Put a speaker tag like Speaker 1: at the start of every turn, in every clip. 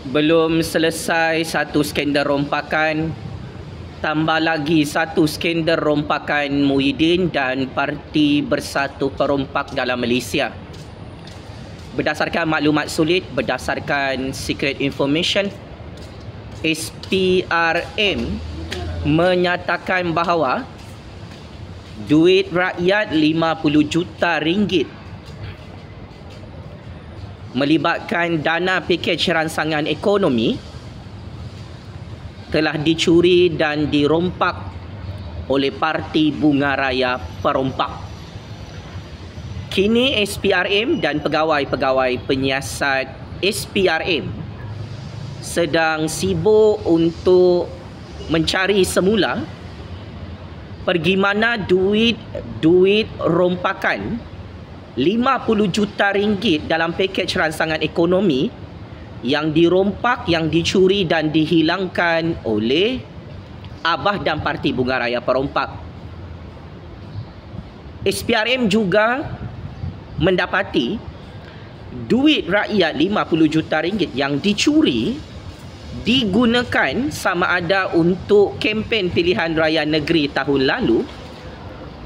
Speaker 1: Belum selesai satu skandal rompakan, tambah lagi satu skandal rompakan Muhyiddin dan Parti Bersatu Perompak dalam Malaysia. Berdasarkan maklumat sulit, berdasarkan secret information, SPRM menyatakan bahawa duit rakyat 50 juta ringgit melibatkan dana pakej rangsangan ekonomi telah dicuri dan dirompak oleh Parti Bunga Raya Perompak. Kini SPRM dan pegawai-pegawai penyiasat SPRM sedang sibuk untuk mencari semula pergi mana duit rompakan 50 juta ringgit dalam pakej rangsangan ekonomi yang dirompak, yang dicuri dan dihilangkan oleh Abah dan Parti Bunga Raya Perompak. SPRM juga mendapati duit rakyat 50 juta ringgit yang dicuri digunakan sama ada untuk kempen pilihan raya negeri tahun lalu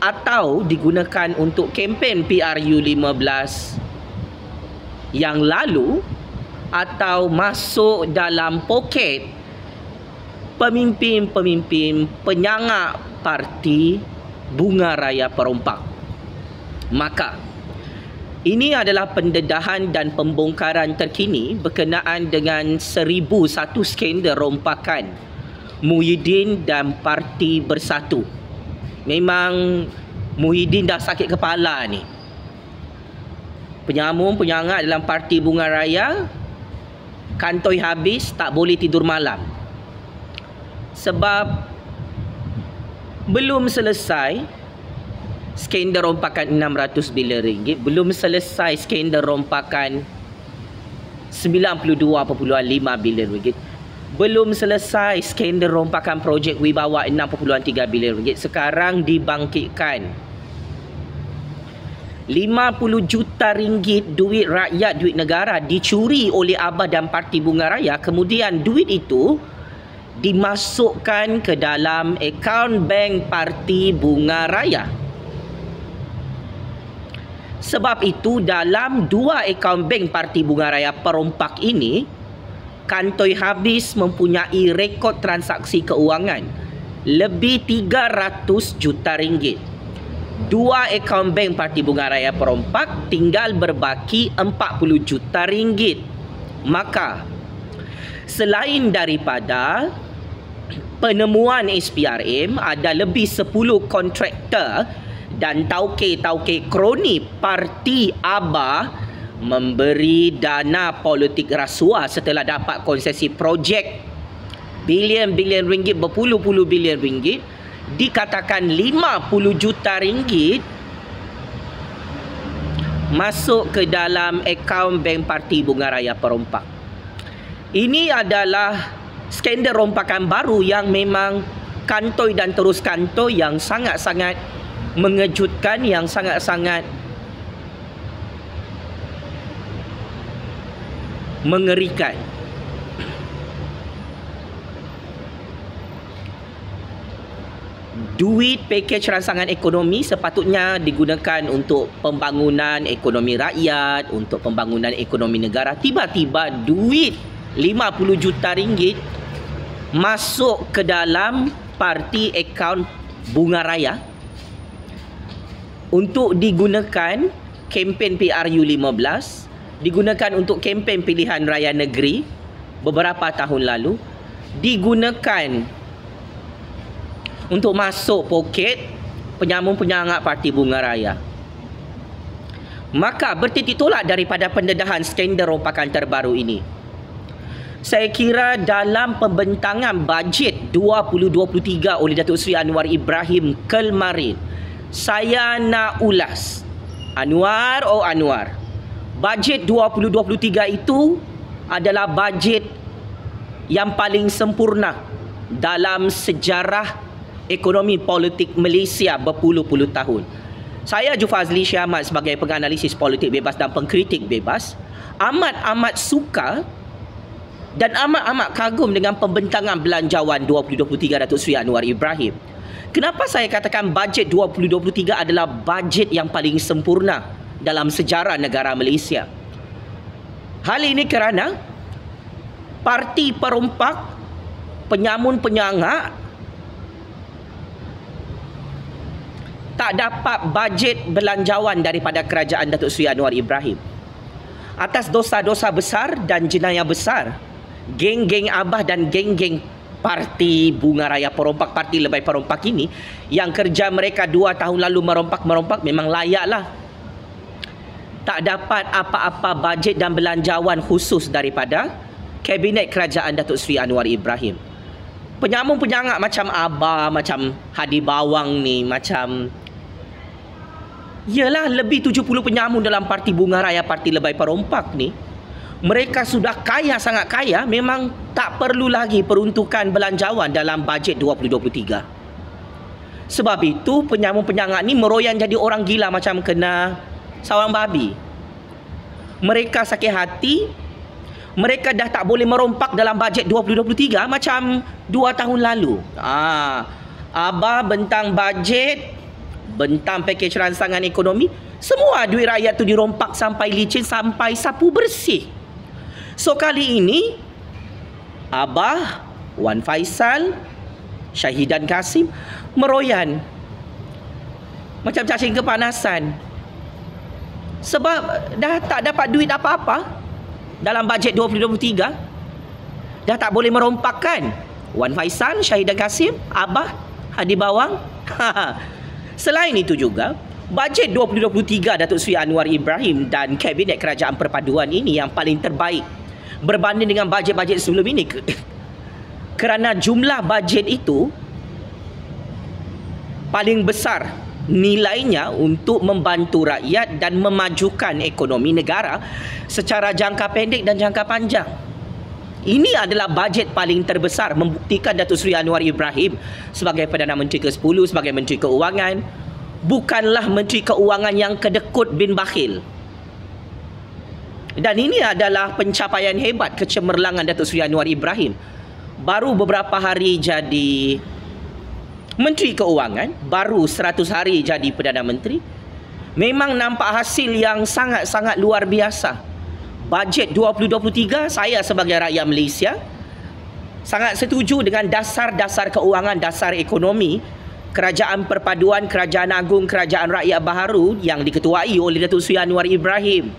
Speaker 1: atau digunakan untuk kempen PRU15 yang lalu, atau masuk dalam poket pemimpin-pemimpin penyangak Parti Bunga Raya Perompak. Maka ini adalah pendedahan dan pembongkaran terkini berkenaan dengan 1001 skandal rompakan Muhyiddin dan Parti Bersatu. Memang Muhyiddin dah sakit kepala ni. Penyamun-penyangak dalam Parti Bunga Raya kantoi habis, tak boleh tidur malam. Sebab belum selesai skandal rompakan 600 bilion ringgit, belum selesai skandal rompakan 92.5 bilion ringgit, belum selesai skandal rompakan projek Wibawa 6.3 bilion ringgit. Sekarang dibangkitkan 50 juta ringgit duit rakyat, duit negara dicuri oleh Abah dan Parti Bunga Raya. Kemudian duit itu dimasukkan ke dalam akaun bank Parti Bunga Raya. Sebab itu dalam dua akaun bank Parti Bunga Raya Perompak ini, kantoi habis mempunyai rekod transaksi keuangan lebih 300 juta ringgit. Dua akaun bank Parti Bunga Raya Perompak tinggal berbaki 40 juta ringgit. Maka selain daripada penemuan SPRM, ada lebih 10 kontraktor dan tauke-tauke kroni Parti Abah memberi dana politik rasuah setelah dapat konsesi projek bilion-bilion ringgit, berpuluh-puluh bilion ringgit. Dikatakan 50 juta ringgit masuk ke dalam akaun bank Parti Bunga Raya Perompak. Ini adalah skandal rompakan baru yang memang kantoi dan terus kantoi yang sangat-sangat mengejutkan, yang sangat-sangat mengerikan. Duit pakej rangsangan ekonomi sepatutnya digunakan untuk pembangunan ekonomi rakyat, untuk pembangunan ekonomi negara. Tiba-tiba duit 50 juta ringgit masuk ke dalam parti akaun Bunga Raya untuk digunakan kempen PRU15, digunakan untuk kempen pilihan raya negeri beberapa tahun lalu, digunakan untuk masuk poket penyamun-penyangak Parti Bunga Raya. Maka bertitik tolak daripada pendedahan skandal rompakan terbaru ini, saya kira dalam pembentangan bajet 2023 oleh Datuk Seri Anwar Ibrahim kemarin, saya nak ulas, Anwar, bajet 2023 itu adalah bajet yang paling sempurna dalam sejarah ekonomi politik Malaysia berpuluh-puluh tahun. Saya Jufazli Syah Ahmad sebagai penganalisis politik bebas dan pengkritik bebas amat suka dan amat-amat kagum dengan pembentangan belanjawan 2023 Datuk Seri Anwar Ibrahim. Kenapa saya katakan bajet 2023 adalah bajet yang paling sempurna dalam sejarah negara Malaysia? Hal ini kerana parti perompak, penyamun-penyangak tak dapat bajet belanjawan daripada kerajaan Datuk Seri Anwar Ibrahim. Atas dosa-dosa besar dan jenayah besar, geng-geng Abah dan geng-geng parti Bunga Raya Perompak, parti Lebay Perompak ini, yang kerja mereka 2 tahun lalu merompak-merompak, memang layaklah tak dapat apa-apa bajet dan belanjawan khusus daripada Kabinet Kerajaan Datuk Seri Anwar Ibrahim. Penyamun-penyangak macam Abah, macam Hadi Bawang ni, macam yalah lebih 70 penyamun dalam parti Bunga Raya, parti Lebay Perompak ni, mereka sudah kaya, sangat kaya, memang tak perlu lagi peruntukan belanjawan dalam bajet 2023. Sebab itu penyamun-penyangak ni meroyan jadi orang gila macam kena sawang babi. Mereka sakit hati, mereka dah tak boleh merompak dalam bajet 2023 macam 2 tahun lalu. Abah bentang bajet, bentang pakej rancangan ekonomi, semua duit rakyat tu dirompak sampai licin, sampai sapu bersih. So kali ini Abah, Wan Faisal, Syahidan Kasim meroyan macam cacing kepanasan. Sebab dah tak dapat duit apa-apa dalam bajet 2023. Dah tak boleh merompakkan. Wan Faisal, Syahidan Kasim, Abah, Hadi Bawang. Selain itu juga, bajet 2023 Datuk Seri Anwar Ibrahim dan Kabinet Kerajaan Perpaduan ini yang paling terbaik berbanding dengan bajet-bajet sebelum ini. Kerana jumlah bajet itu paling besar nilainya untuk membantu rakyat dan memajukan ekonomi negara secara jangka pendek dan jangka panjang. Ini adalah bajet paling terbesar, membuktikan Datuk Seri Anwar Ibrahim sebagai Perdana Menteri ke-10, sebagai Menteri Keuangan, bukanlah Menteri Keuangan yang kedekut bin bakhil. Dan ini adalah pencapaian hebat, kecemerlangan Datuk Seri Anwar Ibrahim. Baru beberapa hari jadi Menteri Keuangan, baru 100 hari jadi Perdana Menteri, memang nampak hasil yang sangat-sangat luar biasa. Bajet 2023, saya sebagai rakyat Malaysia sangat setuju dengan dasar-dasar keuangan, dasar ekonomi Kerajaan Perpaduan, Kerajaan Agung, Kerajaan Rakyat Baharu yang diketuai oleh Datuk Seri Anwar Ibrahim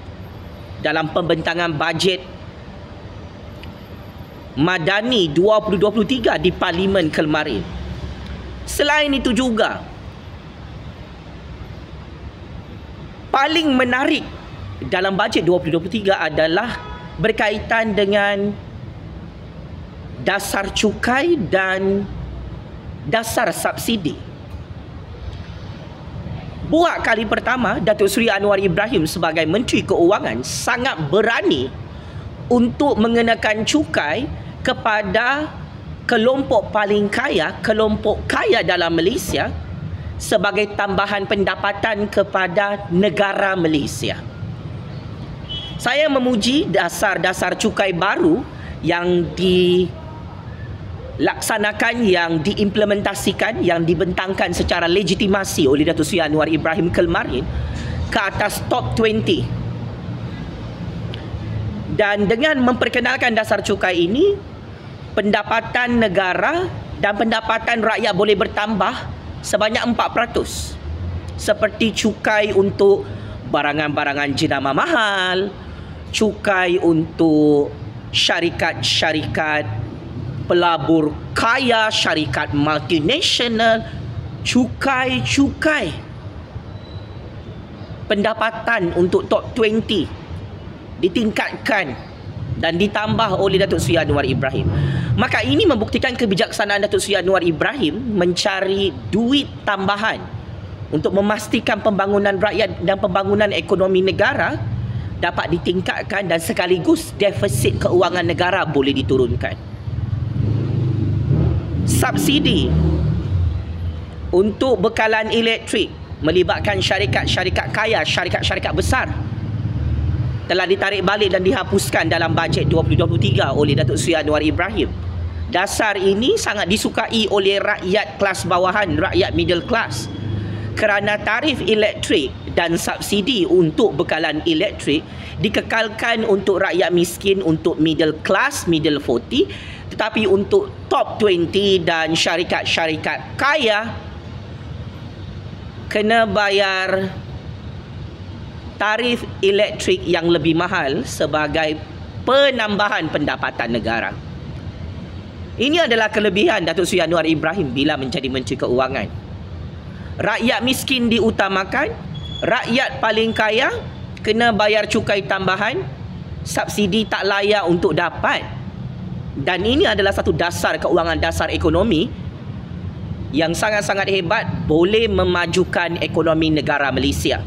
Speaker 1: dalam pembentangan bajet Madani 2023 di Parlimen kemarin. Selain itu juga, paling menarik dalam bajet 2023 adalah berkaitan dengan dasar cukai dan dasar subsidi. Buat kali pertama, Datuk Seri Anwar Ibrahim sebagai Menteri Keuangan sangat berani untuk mengenakan cukai kepada kelompok paling kaya, kelompok kaya dalam Malaysia, sebagai tambahan pendapatan kepada negara Malaysia. Saya memuji dasar-dasar cukai baru yang dilaksanakan, yang diimplementasikan, yang dibentangkan secara legitimasi oleh Datuk Seri Anwar Ibrahim kemarin ke atas top 20. Dan dengan memperkenalkan dasar cukai ini, pendapatan negara dan pendapatan rakyat boleh bertambah sebanyak 4%. Seperti cukai untuk barangan-barangan jenama mahal, cukai untuk syarikat-syarikat pelabur kaya, syarikat multinasional, cukai pendapatan untuk top 20 ditingkatkan dan ditambah oleh Datuk Seri Anwar Ibrahim. Maka ini membuktikan kebijaksanaan Datuk Seri Anwar Ibrahim mencari duit tambahan untuk memastikan pembangunan rakyat dan pembangunan ekonomi negara dapat ditingkatkan dan sekaligus defisit keuangan negara boleh diturunkan. Subsidi untuk bekalan elektrik melibatkan syarikat-syarikat kaya, syarikat-syarikat besar. telah ditarik balik dan dihapuskan dalam bajet 2023 oleh Datuk Seri Anwar Ibrahim. Dasar ini sangat disukai oleh rakyat kelas bawahan, rakyat middle class, kerana tarif elektrik dan subsidi untuk bekalan elektrik dikekalkan untuk rakyat miskin, untuk middle class, middle 40, tetapi untuk top 20 dan syarikat-syarikat kaya kena bayar tarif elektrik yang lebih mahal sebagai penambahan pendapatan negara. Ini adalah kelebihan Datuk Seri Anwar Ibrahim bila menjadi Menteri Keuangan. Rakyat miskin diutamakan, rakyat paling kaya kena bayar cukai tambahan, subsidi tak layak untuk dapat. Dan ini adalah satu dasar keuangan, dasar ekonomi yang sangat-sangat hebat, boleh memajukan ekonomi negara Malaysia.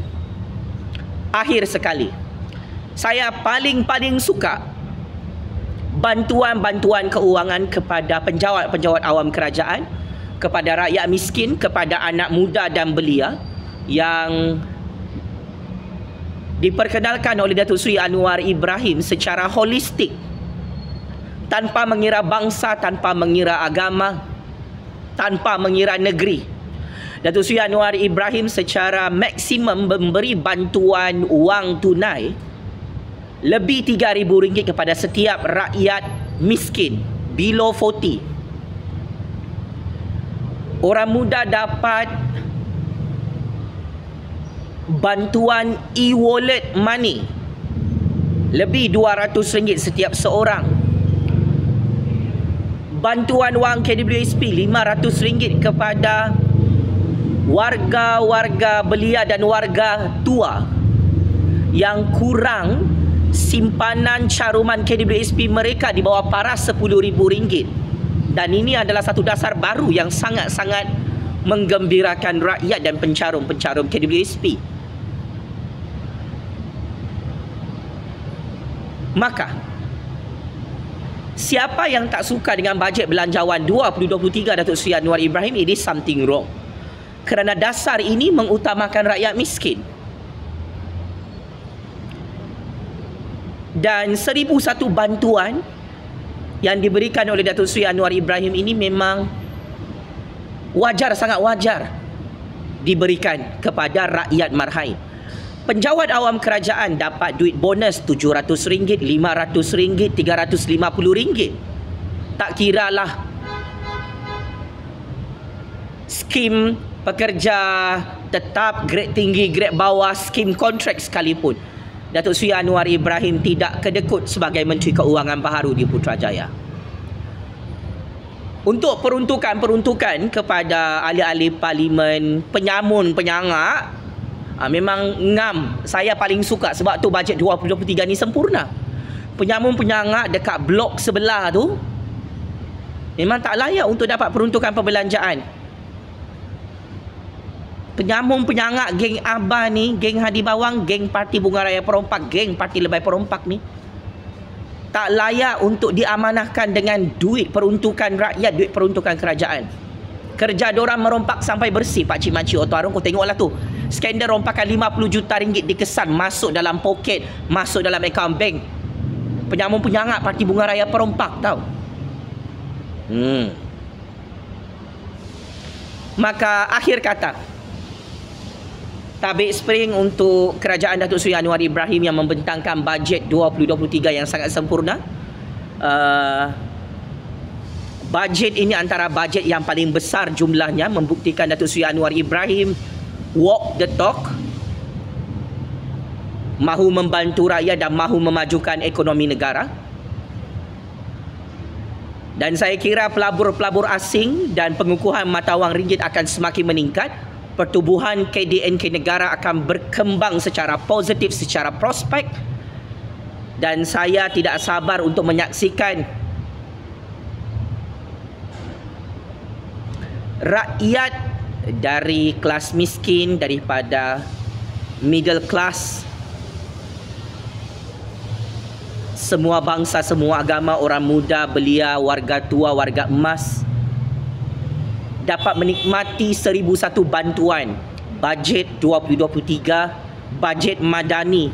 Speaker 1: Akhir sekali, saya paling suka bantuan-bantuan keuangan kepada penjawat-penjawat awam kerajaan, kepada rakyat miskin, kepada anak muda dan belia yang diperkenalkan oleh Datuk Seri Anwar Ibrahim secara holistik, tanpa mengira bangsa, tanpa mengira agama, tanpa mengira negeri. Datuk Seri Anwar Ibrahim secara maksimum memberi bantuan wang tunai lebih RM3,000 kepada setiap rakyat miskin below 40. Orang muda dapat bantuan e-wallet money lebih RM200 setiap seorang. Bantuan wang KWSP RM500 kepada warga-warga belia dan warga tua yang kurang simpanan caruman KWSP mereka di bawah paras RM10,000. Dan ini adalah satu dasar baru yang sangat-sangat menggembirakan rakyat dan pencarum-pencarum KWSP. Maka siapa yang tak suka dengan bajet belanjawan 2023 Datuk Seri Anwar Ibrahim, it is something wrong. Kerana dasar ini mengutamakan rakyat miskin. Dan 1,001 bantuan yang diberikan oleh Datuk Seri Anwar Ibrahim ini memang wajar, sangat wajar diberikan kepada rakyat marhain. Penjawat awam kerajaan dapat duit bonus RM700, RM500, RM350. Tak kiralah skim pekerja tetap, grade tinggi, grade bawah, skim kontrak sekalipun, Datuk Seri Anwar Ibrahim tidak kedekut sebagai Menteri Keuangan baharu di Putrajaya. Untuk peruntukan kepada ahli-ahli parlimen, penyamun, penyangak, memang ngam. Saya paling suka sebab tu bajet 2023 ni sempurna. Penyamun, penyangak dekat blok sebelah tu memang tak layak untuk dapat peruntukan perbelanjaan. Penyamun, penyangak, geng Abah ni, geng Hadi Bawang, geng Parti Bunga Raya Perompak, geng Parti Lebay Perompak ni tak layak untuk diamanahkan dengan duit peruntukan rakyat, duit peruntukan kerajaan. Kerja diorang merompak sampai bersih. Pakcik makcik Oto Arung, kau tengoklah tu, skandal rompakan RM50 juta dikesan masuk dalam poket, masuk dalam akaun bank penyamun, penyangak Parti Bunga Raya Perompak tau. Maka akhir kata, tabik spring untuk kerajaan Datuk Seri Anwar Ibrahim yang membentangkan bajet 2023 yang sangat sempurna. Bajet ini antara bajet yang paling besar jumlahnya, membuktikan Datuk Seri Anwar Ibrahim walk the talk, mahu membantu rakyat dan mahu memajukan ekonomi negara. Dan saya kira pelabur-pelabur asing dan pengukuhan mata wang ringgit akan semakin meningkat. Pertubuhan KDNK negara akan berkembang secara positif, secara prospek. Dan saya tidak sabar untuk menyaksikan rakyat dari kelas miskin, daripada middle class, semua bangsa, semua agama, orang muda, belia, warga tua, warga emas dapat menikmati 1,001 bantuan bajet 2023, bajet madani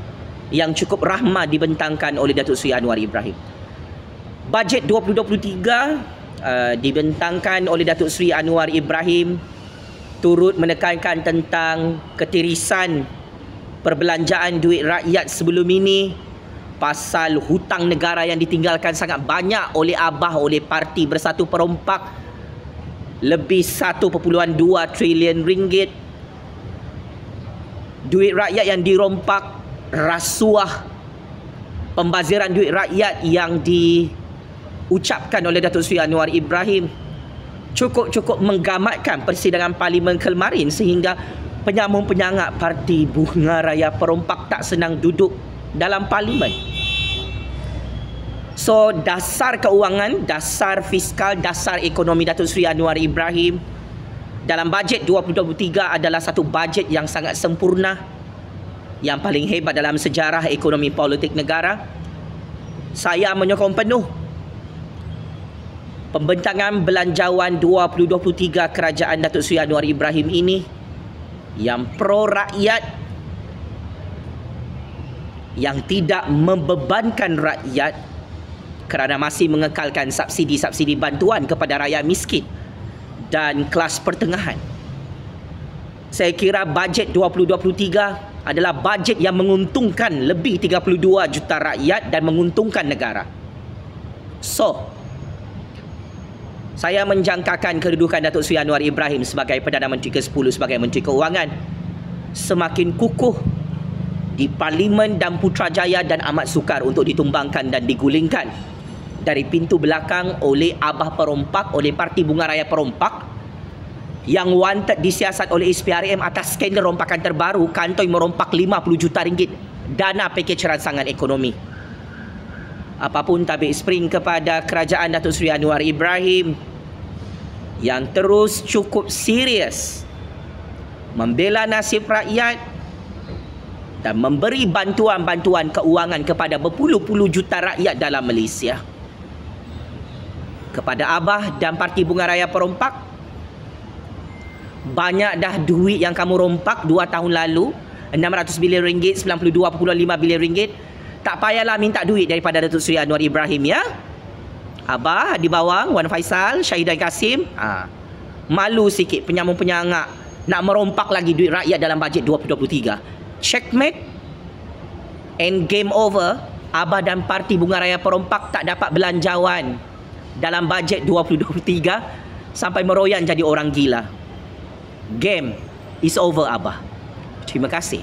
Speaker 1: yang cukup rahmah dibentangkan oleh Datuk Seri Anwar Ibrahim. Bajet 2023 dibentangkan oleh Datuk Seri Anwar Ibrahim turut menekankan tentang ketirisan perbelanjaan duit rakyat sebelum ini, pasal hutang negara yang ditinggalkan sangat banyak oleh Abah, oleh Parti Bersatu Perompak, lebih 1.2 trilion ringgit. Duit rakyat yang dirompak, rasuah, pembaziran duit rakyat yang diucapkan oleh Datuk Seri Anwar Ibrahim cukup menggamatkan persidangan Parlimen kemarin, sehingga penyambung-penyangak Parti Bunga Raya Perompak tak senang duduk dalam Parlimen. So, dasar keuangan, dasar fiskal, dasar ekonomi Datuk Seri Anwar Ibrahim dalam bajet 2023 adalah satu bajet yang sangat sempurna, yang paling hebat dalam sejarah ekonomi politik negara. Saya menyokong penuh pembentangan belanjawan 2023 kerajaan Datuk Seri Anwar Ibrahim ini, yang pro rakyat, yang tidak membebankan rakyat kerana masih mengekalkan subsidi-subsidi bantuan kepada rakyat miskin dan kelas pertengahan. Saya kira bajet 2023 adalah bajet yang menguntungkan lebih 32 juta rakyat dan menguntungkan negara. So, saya menjangkakan kedudukan Datuk Seri Anwar Ibrahim sebagai Perdana Menteri ke-10 sebagai Menteri Keuangan semakin kukuh di Parlimen dan Putrajaya, dan amat sukar untuk ditumbangkan dan digulingkan dari pintu belakang oleh Abah Perompak, oleh Parti Bunga Raya Perompak yang wanted disiasat oleh SPRM atas skandal rompakan terbaru, kantoi merompak 50 juta ringgit dana pakej rangsangan ekonomi. Apapun tabik spring kepada kerajaan Datuk Seri Anwar Ibrahim yang terus cukup serius membela nasib rakyat dan memberi bantuan-bantuan keuangan kepada berpuluh-puluh juta rakyat dalam Malaysia. Kepada Abah dan Parti Bunga Raya Perompak, banyak dah duit yang kamu rompak 2 tahun lalu, 600 bilion ringgit, 92.5 bilion ringgit. Tak payahlah minta duit daripada Datuk Seri Anwar Ibrahim, ya. Abah di bawah, Wan Faisal, Syahidan Kasim, malu sikit penyambung-penyangak nak merompak lagi duit rakyat dalam bajet 2023. Checkmate and game over. Abah dan Parti Bunga Raya Perompak tak dapat belanjawan dalam bajet 2023 sampai meroyan jadi orang gila. Game is over, Abah. Terima kasih.